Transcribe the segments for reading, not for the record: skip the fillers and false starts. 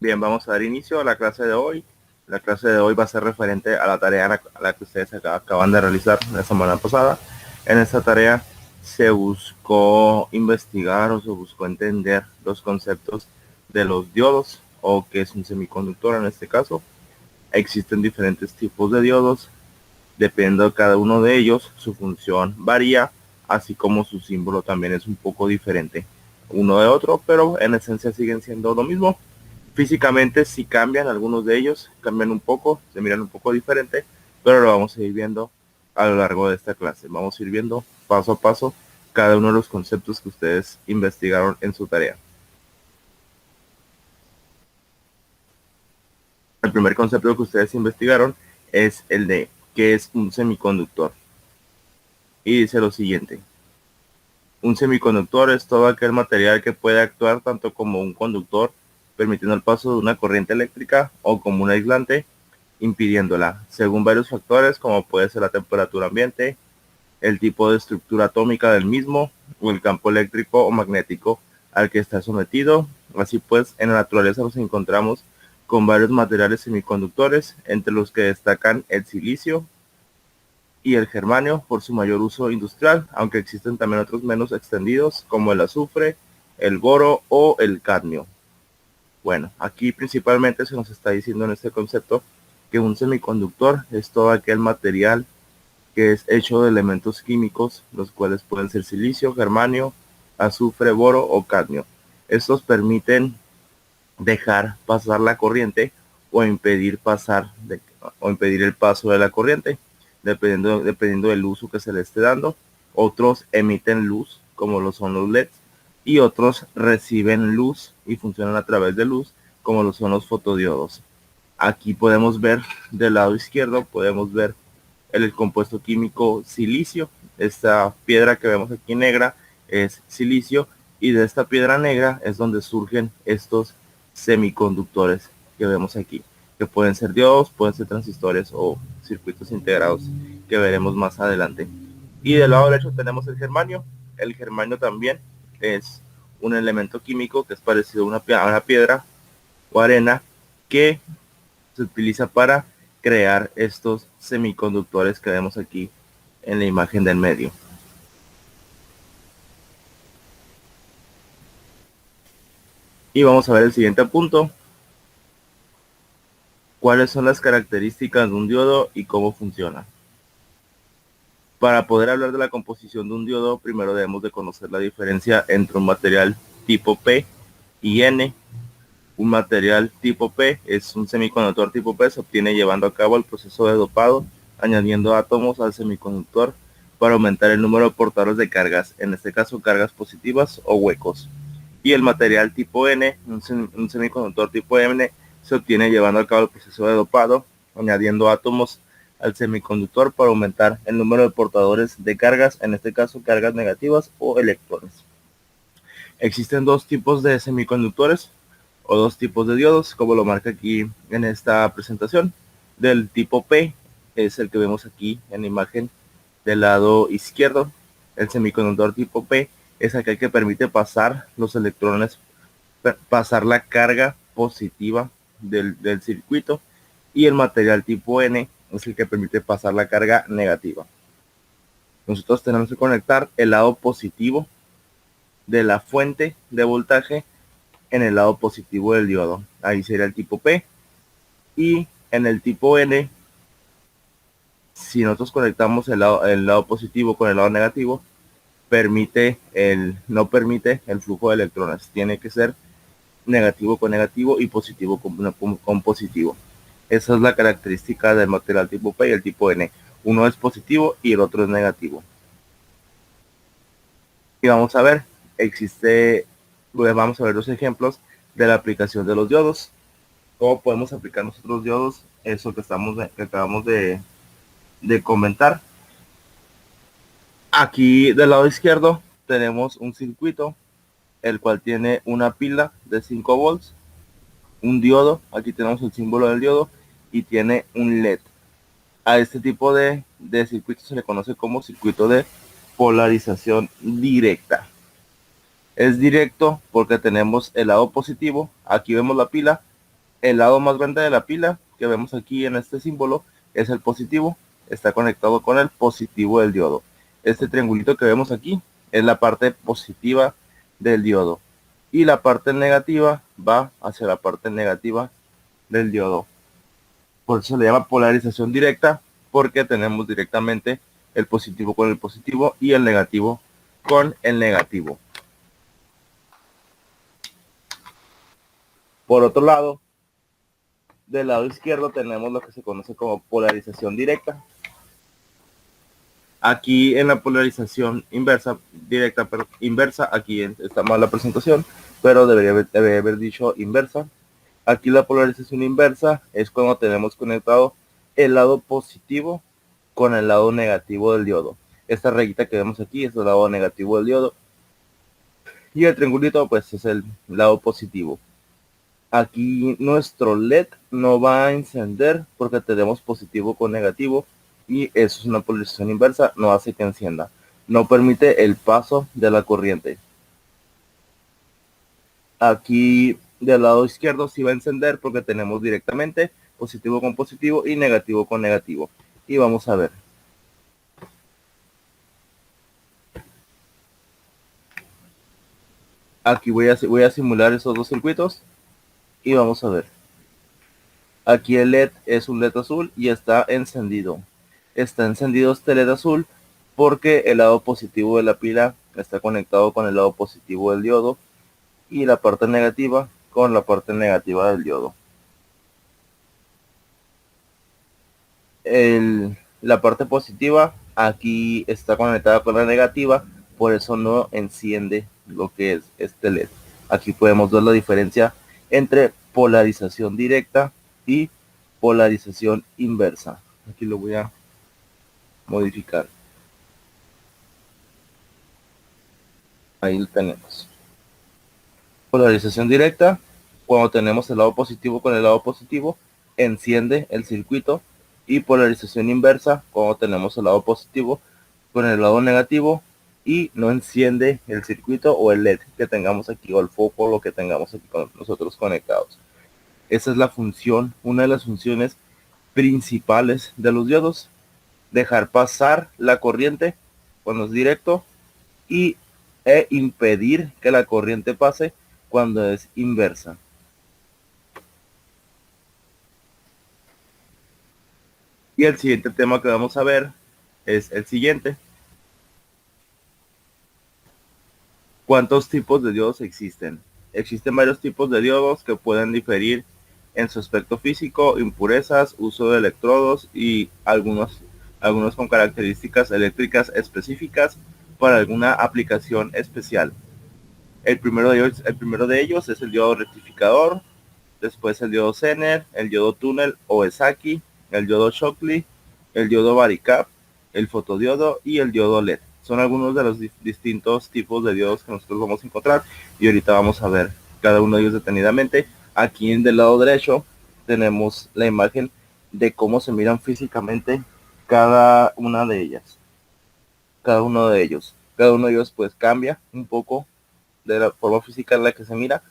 Bien, vamos a dar inicio a la clase de hoy. La clase de hoy va a ser referente a la tarea a la que ustedes acaban de realizar la semana pasada. En esta tarea se buscó investigar o se buscó entender los conceptos de los diodos o qué es un semiconductor en este caso. Existen diferentes tipos de diodos. Dependiendo de cada uno de ellos, su función varía, así como su símbolo también es un poco diferente uno de otro, pero en esencia siguen siendo lo mismo. Físicamente sí cambian, algunos de ellos cambian un poco, se miran un poco diferente, pero lo vamos a ir viendo a lo largo de esta clase. Vamos a ir viendo paso a paso cada uno de los conceptos que ustedes investigaron en su tarea. El primer concepto que ustedes investigaron es el de qué es un semiconductor. Y dice lo siguiente: un semiconductor es todo aquel material que puede actuar tanto como un conductor, permitiendo el paso de una corriente eléctrica, o como un aislante, impidiéndola, según varios factores como puede ser la temperatura ambiente, el tipo de estructura atómica del mismo, o el campo eléctrico o magnético al que está sometido. Así pues, en la naturaleza nos encontramos con varios materiales semiconductores, entre los que destacan el silicio y el germanio por su mayor uso industrial, aunque existen también otros menos extendidos como el azufre, el boro o el cadmio. Bueno, aquí principalmente se nos está diciendo en este concepto que un semiconductor es todo aquel material que es hecho de elementos químicos, los cuales pueden ser silicio, germanio, azufre, boro o cadmio. Estos permiten dejar pasar la corriente o impedir el paso de la corriente, dependiendo del uso que se le esté dando. Otros emiten luz, como lo son los LEDs, y otros reciben luz y funcionan a través de luz, como lo son los fotodiodos. Aquí podemos ver del lado izquierdo, podemos ver el compuesto químico silicio. Esta piedra que vemos aquí negra es silicio, y de esta piedra negra es donde surgen estos semiconductores que vemos aquí, que pueden ser diodos, pueden ser transistores o circuitos integrados, que veremos más adelante. Y del lado derecho tenemos el germanio. El germanio también es un elemento químico que es parecido a una piedra o arena, que se utiliza para crear estos semiconductores que vemos aquí en la imagen del medio. Y vamos a ver el siguiente punto: cuáles son las características de un diodo y cómo funciona. Para poder hablar de la composición de un diodo, primero debemos de conocer la diferencia entre un material tipo P y N. Un material tipo P es un semiconductor tipo P, se obtiene llevando a cabo el proceso de dopado, añadiendo átomos al semiconductor para aumentar el número de portadores de cargas, en este caso cargas positivas o huecos. Y el material tipo N, un semiconductor tipo N, se obtiene llevando a cabo el proceso de dopado, añadiendo átomos al semiconductor para aumentar el número de portadores de cargas, en este caso cargas negativas o electrones. Existen dos tipos de semiconductores o dos tipos de diodos, como lo marca aquí en esta presentación. Del tipo P es el que vemos aquí en la imagen del lado izquierdo. El semiconductor tipo P es aquel que permite pasar los electrones, pasar la carga positiva del circuito, y el material tipo N es el que permite pasar la carga negativa. Nosotros tenemos que conectar el lado positivo de la fuente de voltaje en el lado positivo del diodo. Ahí sería el tipo P. Y en el tipo N, si nosotros conectamos el lado positivo con el lado negativo, no permite el flujo de electrones. Tiene que ser negativo con negativo y positivo con positivo. Esa es la característica del material tipo P y el tipo N. Uno es positivo y el otro es negativo. Y vamos a ver los ejemplos de la aplicación de los diodos. ¿Cómo podemos aplicar nosotros diodos? Eso que acabamos de comentar. Aquí del lado izquierdo tenemos un circuito, el cual tiene una pila de 5 volts, un diodo, aquí tenemos el símbolo del diodo, y tiene un LED. A este tipo de circuito se le conoce como circuito de polarización directa. Es directo porque tenemos el lado positivo, aquí vemos la pila, el lado más grande de la pila que vemos aquí en este símbolo es el positivo, está conectado con el positivo del diodo. Este triangulito que vemos aquí es la parte positiva del diodo y la parte negativa va hacia la parte negativa del diodo. Por eso se le llama polarización directa, porque tenemos directamente el positivo con el positivo y el negativo con el negativo. Por otro lado, del lado izquierdo tenemos lo que se conoce como polarización directa. Aquí en la polarización inversa, directa, pero inversa, aquí está mal la presentación, pero debería haber dicho inversa. Aquí la polarización inversa es cuando tenemos conectado el lado positivo con el lado negativo del diodo. Esta rayita que vemos aquí es el lado negativo del diodo y el triangulito pues es el lado positivo. Aquí nuestro LED no va a encender porque tenemos positivo con negativo y eso es una polarización inversa, no hace que encienda. No permite el paso de la corriente. Aquí del lado izquierdo sí va a encender porque tenemos directamente positivo con positivo y negativo con negativo. Y vamos a ver. Aquí voy a simular esos dos circuitos y vamos a ver. Aquí el LED es un LED azul y está encendido. Está encendido este LED azul porque el lado positivo de la pila está conectado con el lado positivo del diodo y la parte negativa con la parte negativa del diodo. La parte positiva aquí está conectada con la negativa, por eso no enciende lo que es este LED. Aquí podemos ver la diferencia entre polarización directa y polarización inversa. Aquí lo voy a modificar. Ahí lo tenemos. Polarización directa, cuando tenemos el lado positivo con el lado positivo, enciende el circuito. Y polarización inversa, cuando tenemos el lado positivo con el lado negativo y no enciende el circuito o el LED que tengamos aquí o el foco, lo que tengamos aquí con nosotros conectados. Esa es la función, una de las funciones principales de los diodos: dejar pasar la corriente cuando es directo e impedir que la corriente pase cuando es inversa. Y el siguiente tema que vamos a ver es el siguiente. ¿Cuántos tipos de diodos existen? Existen varios tipos de diodos que pueden diferir en su aspecto físico, impurezas, uso de electrodos y algunos con características eléctricas específicas para alguna aplicación especial. El primero de ellos es el diodo rectificador, después el diodo Zener, el diodo túnel o Esaki, el diodo Shockley, el diodo Varicap, el fotodiodo y el diodo LED. Son algunos de los distintos tipos de diodos que nosotros vamos a encontrar y ahorita vamos a ver cada uno de ellos detenidamente. Aquí del lado derecho tenemos la imagen de cómo se miran físicamente cada una de ellas. Cada uno de ellos pues cambia un poco de la forma física en la que se mira,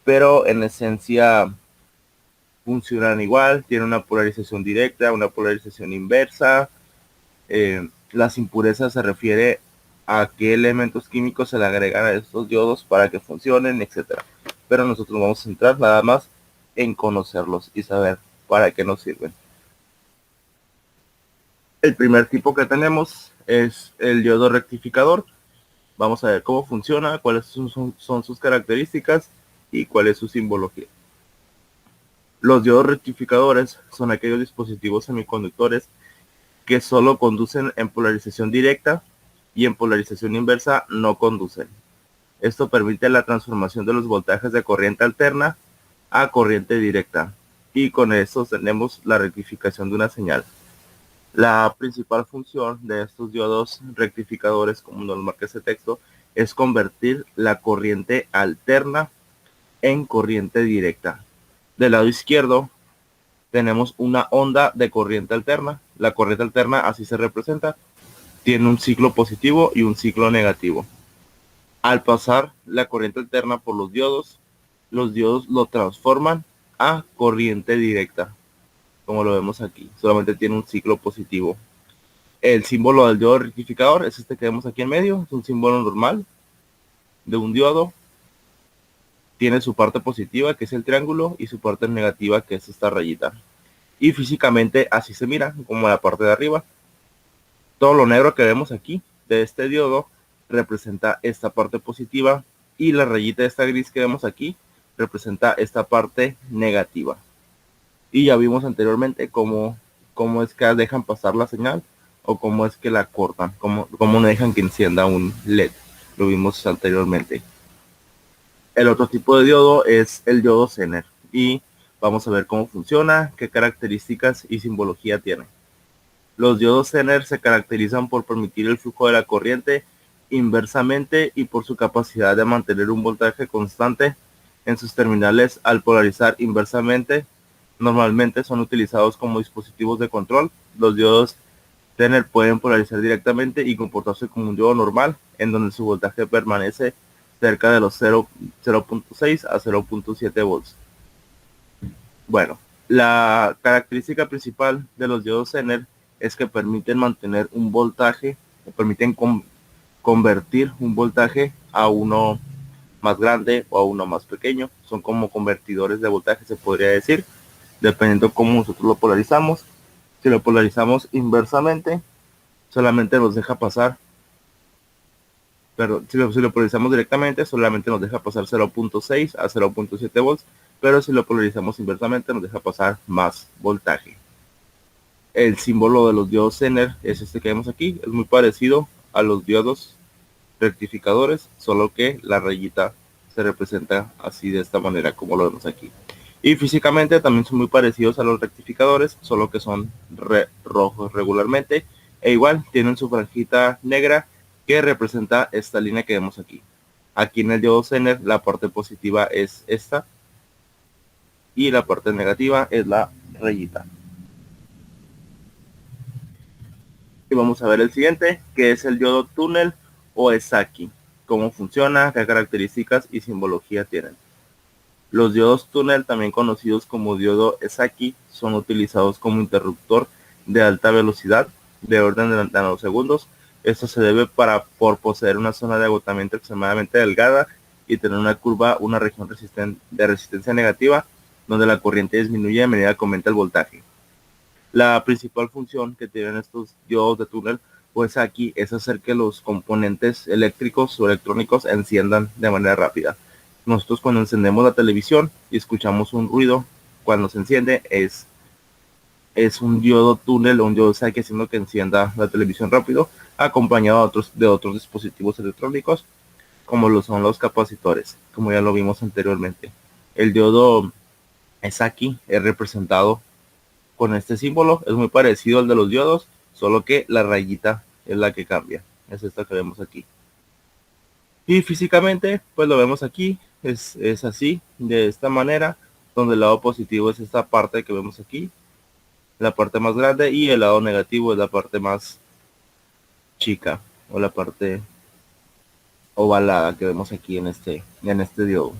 pero en esencia funcionan igual, tienen una polarización directa, una polarización inversa. Las impurezas se refiere a qué elementos químicos se le agregan a estos diodos para que funcionen, etcétera. Pero nosotros vamos a centrar nada más en conocerlos y saber para qué nos sirven. El primer tipo que tenemos es el diodo rectificador. Vamos a ver cómo funciona, cuáles son sus características y cuál es su simbología. Los diodos rectificadores son aquellos dispositivos semiconductores que solo conducen en polarización directa y en polarización inversa no conducen. Esto permite la transformación de los voltajes de corriente alterna a corriente directa y con eso tenemos la rectificación de una señal. La principal función de estos diodos rectificadores, como nos marca ese texto, es convertir la corriente alterna en corriente directa. Del lado izquierdo tenemos una onda de corriente alterna. La corriente alterna así se representa. Tiene un ciclo positivo y un ciclo negativo. Al pasar la corriente alterna por los diodos lo transforman a corriente directa, como lo vemos aquí. Solamente tiene un ciclo positivo. El símbolo del diodo rectificador es este que vemos aquí en medio. Es un símbolo normal de un diodo. Tiene su parte positiva, que es el triángulo, y su parte negativa, que es esta rayita. Y físicamente así se mira, como la parte de arriba. Todo lo negro que vemos aquí de este diodo representa esta parte positiva, y la rayita esta gris que vemos aquí representa esta parte negativa. Y ya vimos anteriormente cómo es que dejan pasar la señal o cómo es que la cortan, cómo no dejan que encienda un LED. Lo vimos anteriormente. El otro tipo de diodo es el diodo Zener, y vamos a ver cómo funciona, qué características y simbología tiene. Los diodos Zener se caracterizan por permitir el flujo de la corriente inversamente y por su capacidad de mantener un voltaje constante en sus terminales al polarizar inversamente. Normalmente son utilizados como dispositivos de control. Los diodos Zener pueden polarizar directamente y comportarse como un diodo normal, en donde su voltaje permanece cerca de los 0.6 a 0.7 volts. Bueno, la característica principal de los diodos Zener es que permiten mantener un voltaje, permiten convertir un voltaje a uno más grande o a uno más pequeño. Son como convertidores de voltaje, se podría decir, dependiendo cómo nosotros lo polarizamos. Si lo polarizamos inversamente, solamente nos deja pasar, pero si lo polarizamos directamente, solamente nos deja pasar 0.6 a 0.7 volts, pero si lo polarizamos inversamente, nos deja pasar más voltaje. El símbolo de los diodos Zener es este que vemos aquí. Es muy parecido a los diodos rectificadores, solo que la rayita se representa así, de esta manera, como lo vemos aquí. Y físicamente también son muy parecidos a los rectificadores, solo que son rojos regularmente, e igual tienen su franjita negra que representa esta línea que vemos aquí. Aquí en el diodo Zener la parte positiva es esta y la parte negativa es la rayita. Y vamos a ver el siguiente, que es el diodo túnel o Esaki. Cómo funciona, qué características y simbología tienen. Los diodos túnel, también conocidos como diodo Esaki, son utilizados como interruptor de alta velocidad de orden de nanosegundos. Esto se debe por poseer una zona de agotamiento extremadamente delgada y tener una región de resistencia negativa, donde la corriente disminuye a medida que aumenta el voltaje. La principal función que tienen estos diodos de túnel, pues aquí, es hacer que los componentes eléctricos o electrónicos enciendan de manera rápida. Nosotros, cuando encendemos la televisión y escuchamos un ruido, cuando se enciende es un diodo túnel o un diodo Saki haciendo que encienda la televisión rápido, acompañado de otros dispositivos electrónicos, como lo son los capacitores, como ya lo vimos anteriormente. El diodo Saki es representado con este símbolo, es muy parecido al de los diodos, solo que la rayita es la que cambia, es esta que vemos aquí. Y físicamente, pues lo vemos aquí, es así, de esta manera, donde el lado positivo es esta parte que vemos aquí, la parte más grande, y el lado negativo es la parte más chica, o la parte ovalada que vemos aquí en este diodo.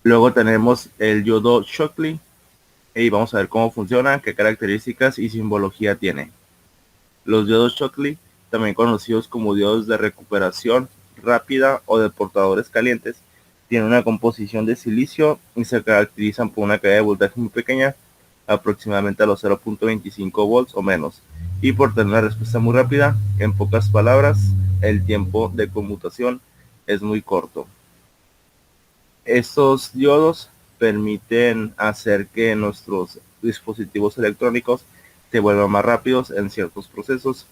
Luego tenemos el diodo Shockley, y vamos a ver cómo funciona, qué características y simbología tiene. Los diodos Shockley, también conocidos como diodos de recuperación rápida o de portadores calientes, tienen una composición de silicio y se caracterizan por una caída de voltaje muy pequeña, aproximadamente a los 0.25 volts o menos, y por tener una respuesta muy rápida. En pocas palabras, el tiempo de conmutación es muy corto. Estos diodos permiten hacer que nuestros dispositivos electrónicos se vuelvan más rápidos en ciertos procesos,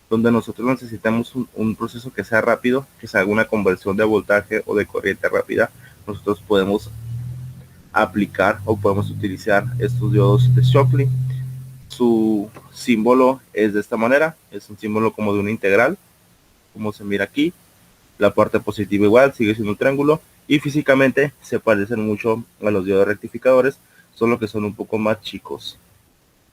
donde nosotros necesitamos un proceso que sea rápido, que se haga una conversión de voltaje o de corriente rápida. Nosotros podemos aplicar o podemos utilizar estos diodos de Shockley. Su símbolo es de esta manera, es un símbolo como de una integral, como se mira aquí. La parte positiva igual, sigue siendo un triángulo, y físicamente se parecen mucho a los diodos rectificadores, solo que son un poco más chicos.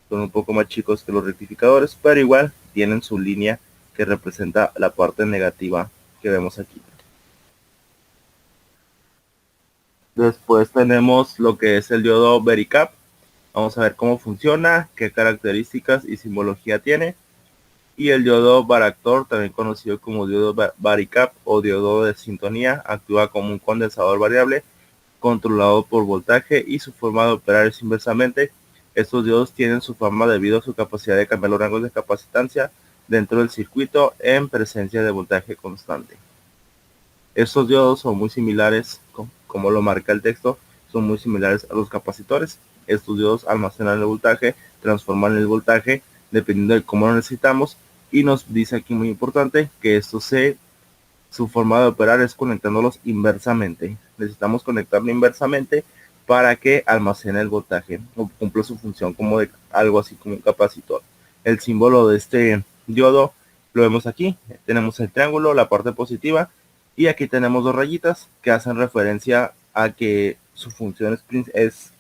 Son un poco más chicos que los rectificadores, pero igual tienen su línea que representa la parte negativa que vemos aquí. Después tenemos lo que es el diodo Vericap. Vamos a ver cómo funciona, qué características y simbología tiene. Y el diodo varactor, también conocido como diodo Varicap o diodo de sintonía, actúa como un condensador variable controlado por voltaje y su forma de operar es inversamente. Estos diodos tienen su forma debido a su capacidad de cambiar los rangos de capacitancia dentro del circuito en presencia de voltaje constante. Estos diodos son muy similares, como lo marca el texto, son muy similares a los capacitores. Estos diodos almacenan el voltaje, transforman el voltaje dependiendo de cómo lo necesitamos, y nos dice aquí muy importante que su forma de operar es conectándolos inversamente. Necesitamos conectarlo inversamente para que almacene el voltaje o cumpla su función como de algo así como un capacitor. El símbolo de este diodo lo vemos aquí. Tenemos el triángulo, la parte positiva, y aquí tenemos dos rayitas que hacen referencia a que su función es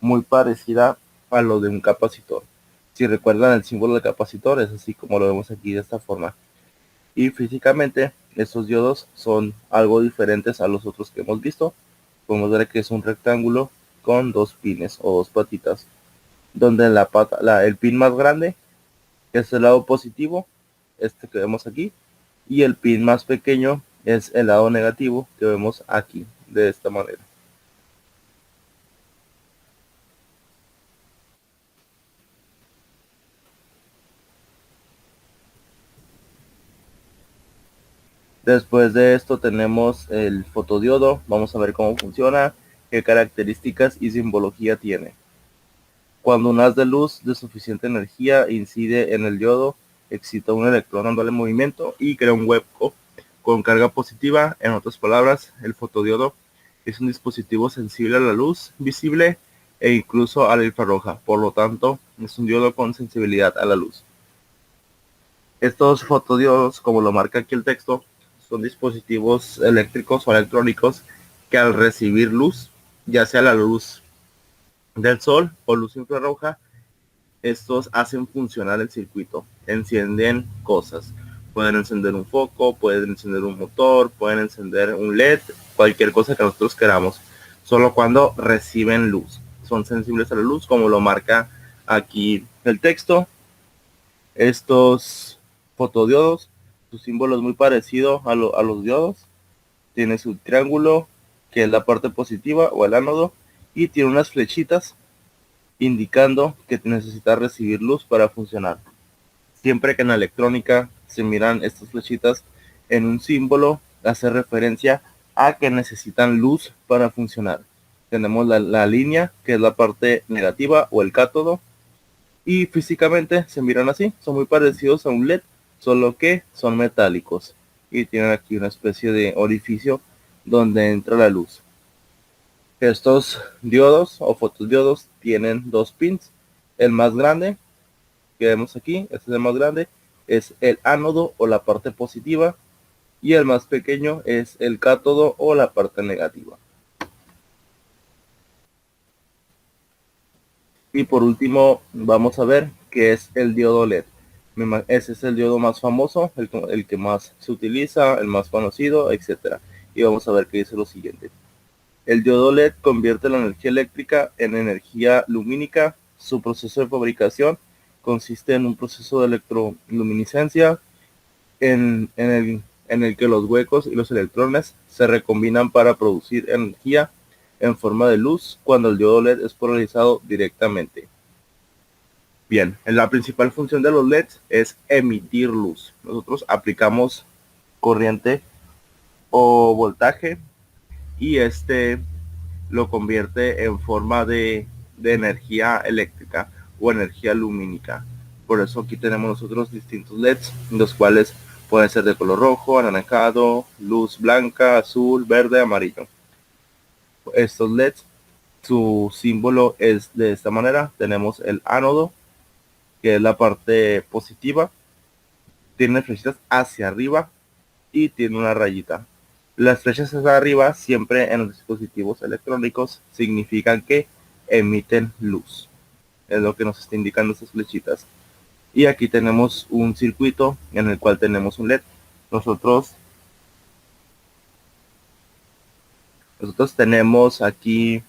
muy parecida a lo de un capacitor. Si recuerdan, el símbolo de capacitor es así como lo vemos aquí de esta forma. Y físicamente estos diodos son algo diferentes a los otros que hemos visto. Podemos ver que es un rectángulo con dos pines o dos patitas, donde el pin más grande es el lado positivo, este que vemos aquí, y el pin más pequeño es el lado negativo que vemos aquí, de esta manera. Después de esto tenemos el fotodiodo. Vamos a ver cómo funciona, qué características y simbología tiene. Cuando un haz de luz de suficiente energía incide en el diodo, excita un electrón dándole movimiento y crea un hueco con carga positiva. En otras palabras, el fotodiodo es un dispositivo sensible a la luz visible e incluso a la infrarroja. Por lo tanto, es un diodo con sensibilidad a la luz. Estos fotodiodos, como lo marca aquí el texto, son dispositivos eléctricos o electrónicos que al recibir luz, ya sea la luz del sol o luz infrarroja, estos hacen funcionar el circuito, encienden cosas. Pueden encender un foco, pueden encender un motor, pueden encender un LED, cualquier cosa que nosotros queramos, solo cuando reciben luz. Son sensibles a la luz, como lo marca aquí el texto. Estos fotodiodos, su símbolo es muy parecido a los diodos. Tiene su triángulo, que es la parte positiva o el ánodo, y tiene unas flechitas indicando que necesita recibir luz para funcionar. Siempre que en la electrónica se miran estas flechitas en un símbolo, hace referencia a que necesitan luz para funcionar. Tenemos la línea, que es la parte negativa o el cátodo, y físicamente se miran así, son muy parecidos a un LED, solo que son metálicos y tienen aquí una especie de orificio donde entra la luz. Estos diodos o fotodiodos tienen dos pins. El más grande que vemos aquí, este es el más grande, es el ánodo o la parte positiva, y el más pequeño es el cátodo o la parte negativa. Y por último vamos a ver qué es el diodo LED. Ese es el diodo más famoso, el que más se utiliza, el más conocido, etcétera. Y vamos a ver qué dice lo siguiente. El diodo LED convierte la energía eléctrica en energía lumínica. Su proceso de fabricación consiste en un proceso de electroluminiscencia en el que los huecos y los electrones se recombinan para producir energía en forma de luz cuando el diodo LED es polarizado directamente. Bien, la principal función de los LEDs es emitir luz. Nosotros aplicamos corriente o voltaje y este lo convierte en forma de energía eléctrica o energía lumínica. Por eso aquí tenemos nosotros distintos LEDs, los cuales pueden ser de color rojo, anaranjado, luz blanca, azul, verde, amarillo. Estos LEDs, su símbolo es de esta manera. Tenemos el ánodo, que es la parte positiva, tiene flechitas hacia arriba y tiene una rayita. Las flechas hacia arriba, siempre en los dispositivos electrónicos, significan que emiten luz. Es lo que nos está indicando estas flechitas. Y aquí tenemos un circuito en el cual tenemos un LED. Nosotros Nosotros tenemos aquí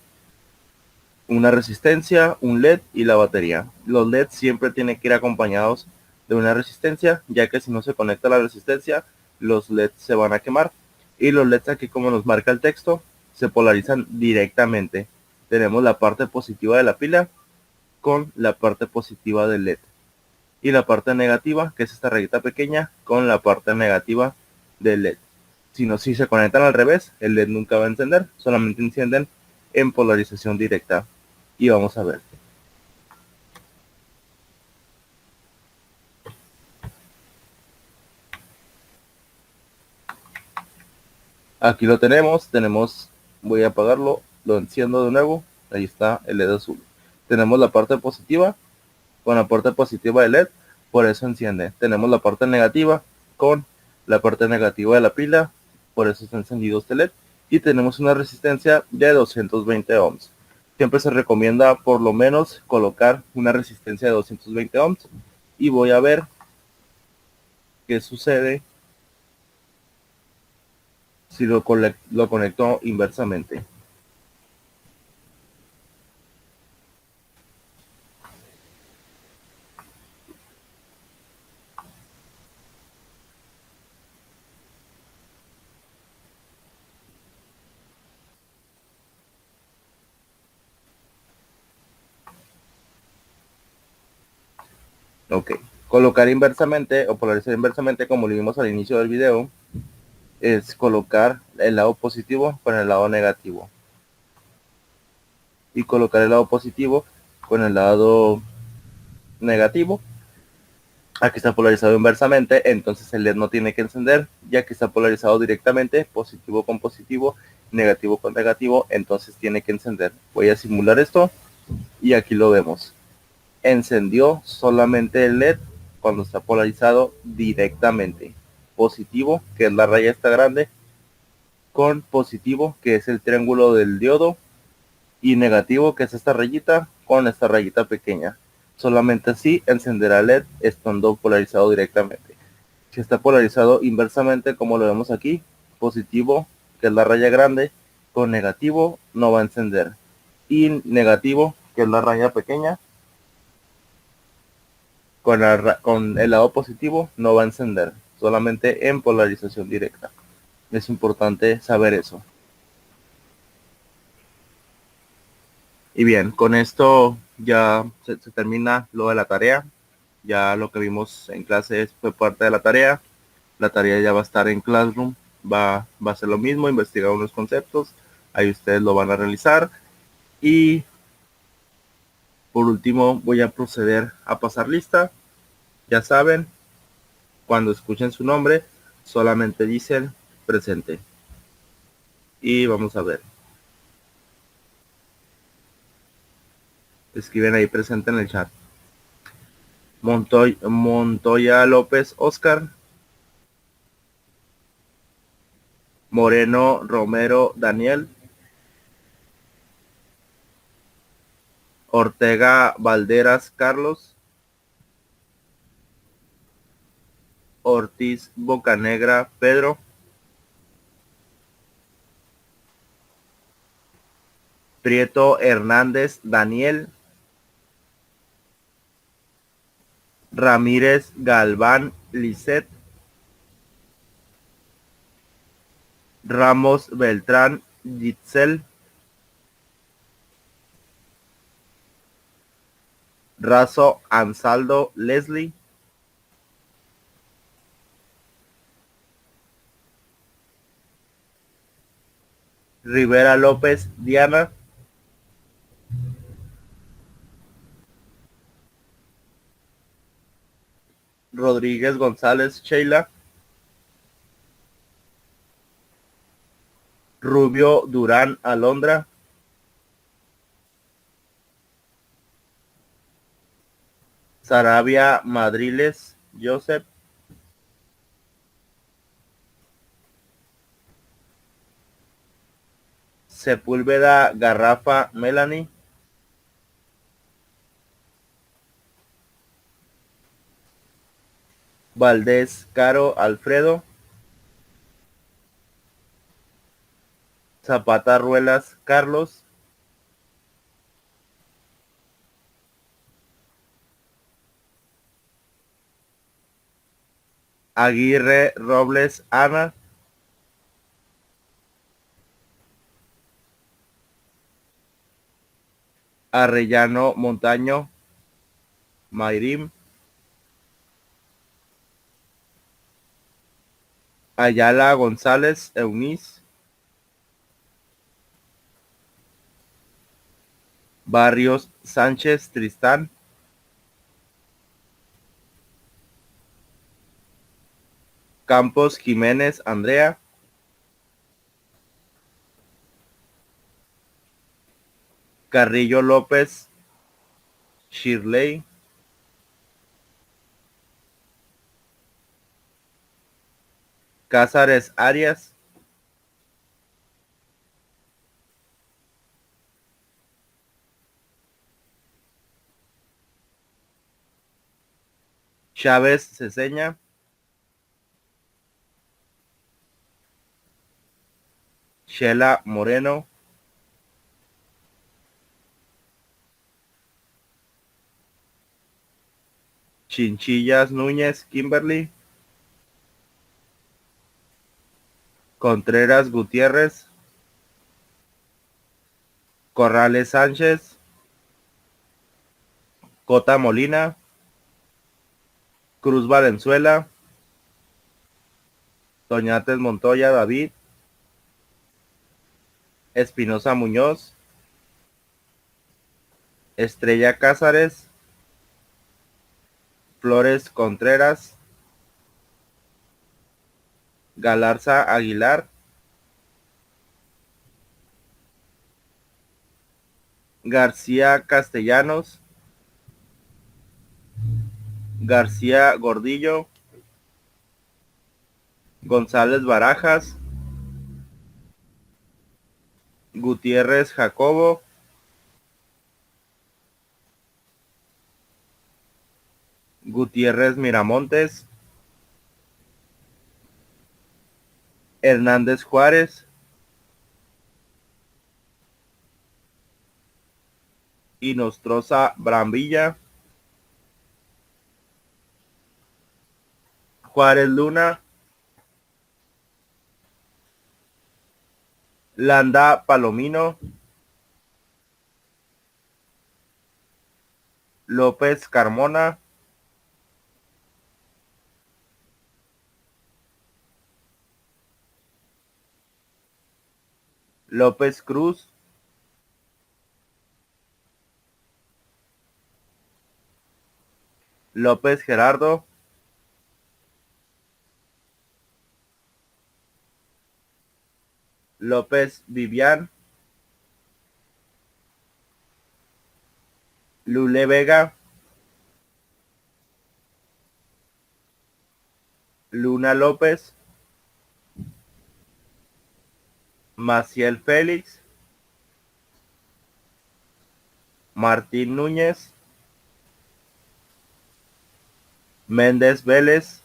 una resistencia, un LED y la batería. Los LEDs siempre tienen que ir acompañados de una resistencia, ya que si no se conecta la resistencia, los LEDs se van a quemar. Y los LEDs aquí, como nos marca el texto, se polarizan directamente. Tenemos la parte positiva de la pila con la parte positiva del LED. Y la parte negativa, que es esta rayita pequeña, con la parte negativa del LED. Si se conectan al revés, el LED nunca va a encender, solamente encienden en polarización directa. Y vamos a ver. Aquí lo tenemos, voy a apagarlo, lo enciendo de nuevo, ahí está el LED azul. Tenemos la parte positiva, con la parte positiva del LED, por eso enciende. Tenemos la parte negativa, con la parte negativa de la pila, por eso está encendido este LED. Y tenemos una resistencia de 220 ohms. Siempre se recomienda por lo menos colocar una resistencia de 220 ohms. Y voy a ver qué sucede si lo conecto inversamente. Ok, colocar inversamente o polarizar inversamente, como lo vimos al inicio del video, es colocar el lado positivo con el lado negativo y colocar el lado positivo con el lado negativo. Aquí está polarizado inversamente, entonces el LED no tiene que encender, ya que está polarizado directamente, positivo con positivo, negativo con negativo, entonces tiene que encender. Voy a simular esto y aquí lo vemos. Encendió solamente el LED cuando está polarizado directamente. Positivo, que es la raya esta grande, con positivo, que es el triángulo del diodo, y negativo, que es esta rayita, con esta rayita pequeña. Solamente así encenderá el LED estando polarizado directamente. Si está polarizado inversamente, como lo vemos aquí, positivo, que es la raya grande, con negativo no va a encender. Y negativo, que es la raya pequeña, con el lado positivo no va a encender, solamente en polarización directa. Es importante saber eso. Y bien, con esto ya se termina lo de la tarea. Ya lo que vimos en clase fue parte de la tarea. La tarea ya va a estar en Classroom. Va a ser lo mismo, investigar unos conceptos. Ahí ustedes lo van a realizar. Y por último voy a proceder a pasar lista. Ya saben, cuando escuchen su nombre, solamente dicen presente. Y vamos a ver. Escriben ahí presente en el chat. Montoya López Oscar. Moreno Romero Daniel. Ortega Valderas Carlos. Ortiz Bocanegra Pedro. Prieto Hernández Daniel. Ramírez Galván Lisset. Ramos Beltrán Gitzel. Razo Ansaldo Leslie. Rivera López Diana. Rodríguez González Sheila. Rubio Durán Alondra. Sarabia Madriles Joseph. Sepúlveda Garrafa Melanie. Valdés Caro Alfredo. Zapata Ruelas Carlos, Aguirre Robles Ana, Arrellano Montaño Mayrim, Ayala González Eunice, Barrios Sánchez Tristán, Campos Jiménez Andrea, Carrillo López Shirley, Cázares Arias, Chávez Ceseña, Shela Moreno, Chinchillas Núñez Kimberly, Contreras Gutiérrez, Corrales Sánchez, Cota Molina, Cruz Valenzuela, Toñates Montoya David, Espinosa Muñoz, Estrella Cázares, Flores Contreras, Galarza Aguilar, García Castellanos, García Gordillo, González Barajas, Gutiérrez Jacobo, Gutiérrez Miramontes, Hernández Juárez, Inostroza Brambilla, Juárez Luna, Landa Palomino, López Carmona, López Cruz, López Gerardo, López Vivian, Lule Vega, Luna López, Maciel Félix, Martín Núñez, Méndez Vélez,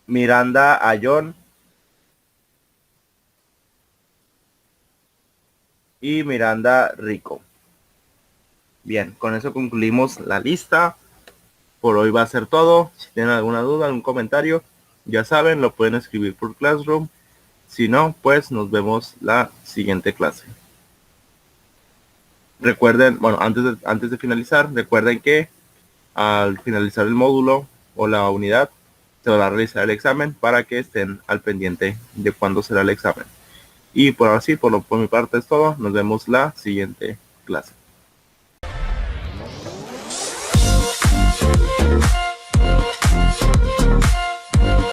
Miranda Ayón y Miranda Rico. Bien, con eso concluimos la lista. Por hoy va a ser todo. Si tienen alguna duda, algún comentario, ya saben, lo pueden escribir por Classroom. Si no, pues nos vemos la siguiente clase. Recuerden, bueno, antes de finalizar, recuerden que al finalizar el módulo o la unidad, se va a realizar el examen para que estén al pendiente de cuándo será el examen. Y por así, por mi parte es todo. Nos vemos la siguiente clase.